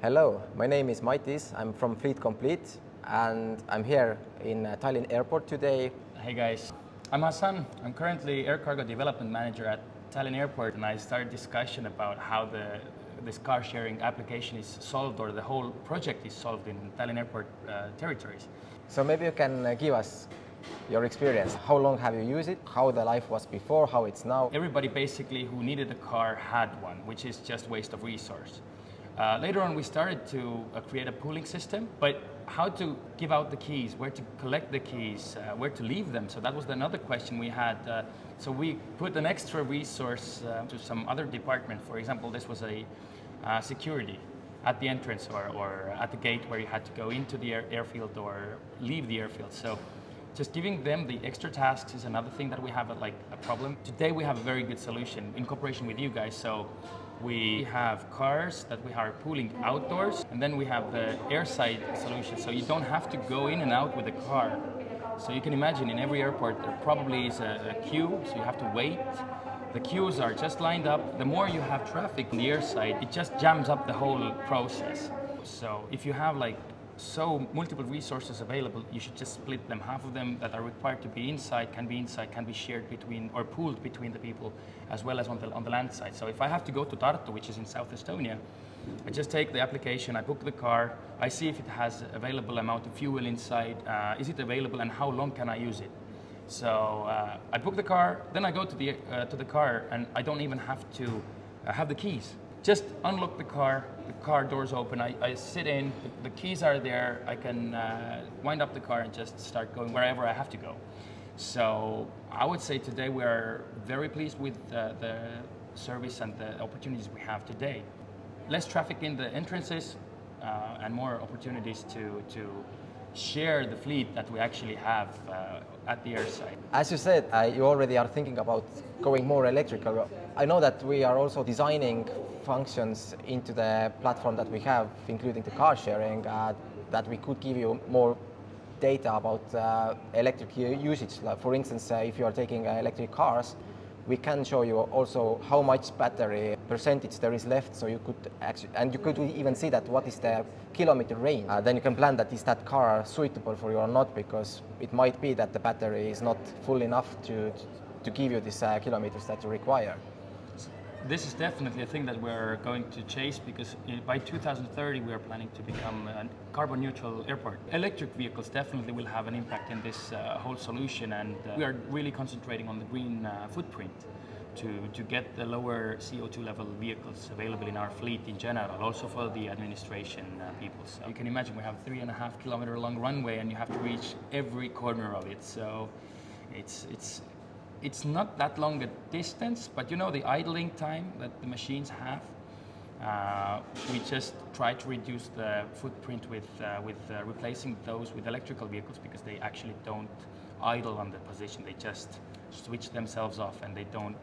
Hello, my name is Maitis. I'm from Fleet Complete and I'm here in Tallinn Airport today. Hey guys, I'm Hasan. I'm currently Air Cargo Development Manager at Tallinn Airport, and I started discussion about how this car sharing application is solved, or the whole project is solved in Tallinn Airport territories. So maybe you can give us your experience. How long have you used it? How the life was before, how it's now? Everybody basically who needed a car had one, which is just waste of resource. Later on we started to create a pooling system, but how to give out the keys, where to collect the keys, where to leave them. So that was another question we had. So we put an extra resource to some other department. For example, this was a security at the entrance or at the gate where you had to go into the airfield or leave the airfield. So just giving them the extra tasks is another thing that we have a problem. Today we have a very good solution in cooperation with you guys. So we have cars that we are pooling outdoors, and then we have the airside solution. So you don't have to go in and out with the car. So you can imagine in every airport there probably is a queue, so you have to wait. The queues are just lined up. The more you have traffic on the airside, it just jams up the whole process. So if you have so multiple resources available, you should just split them. Half of them that are required to be inside, can be shared between or pooled between the people, as well as on the land side. So if I have to go to Tartu, which is in South Estonia, I just take the application, I book the car, I see if it has available amount of fuel inside, is it available, and how long can I use it. So I book the car, then I go to the car, and I don't even have to have the keys. Just unlock the car doors open, I sit in, the keys are there, I can wind up the car and just start going wherever I have to go. So I would say today we are very pleased with the service and the opportunities we have today. Less traffic in the entrances and more opportunities to share the fleet that we actually have at the airside. As you said, you already are thinking about going more electrical. I know that we are also designing functions into the platform that we have, including the car sharing, that we could give you more data about electric usage. Like for instance, if you are taking electric cars, we can show you also how much battery percentage there is left, so you could actually, and you could even see that what is the kilometer range. Then you can plan that is that car suitable for you or not, because it might be that the battery is not full enough to give you these kilometers that you require. This is definitely a thing that we're going to chase, because by 2030 we are planning to become a carbon neutral airport. Electric vehicles definitely will have an impact in this whole solution, and we are really concentrating on the green footprint to get the lower CO2 level vehicles available in our fleet in general, also for the administration people. So you can imagine we have a 3.5 kilometer long runway, and you have to reach every corner of it. So it's not that long a distance, but you know the idling time that the machines have, we just try to reduce the footprint with replacing those with electrical vehicles, because they actually don't idle on the position. They just switch themselves off, and they don't,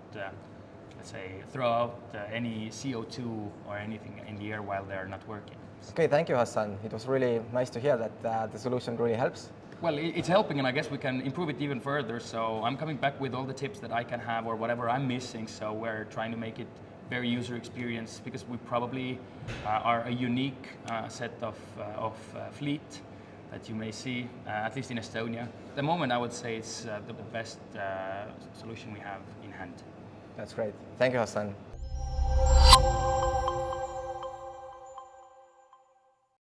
let's say, throw out any CO2 or anything in the air while they're not working. Okay, thank you, Hasan. It was really nice to hear that the solution really helps. Well, it's helping, and I guess we can improve it even further. So I'm coming back with all the tips that I can have or whatever I'm missing. So we're trying to make it very user experience, because we probably are a unique set of fleet that you may see, at least in Estonia. At the moment, I would say it's the best solution we have in hand. That's great. Thank you, Hasan.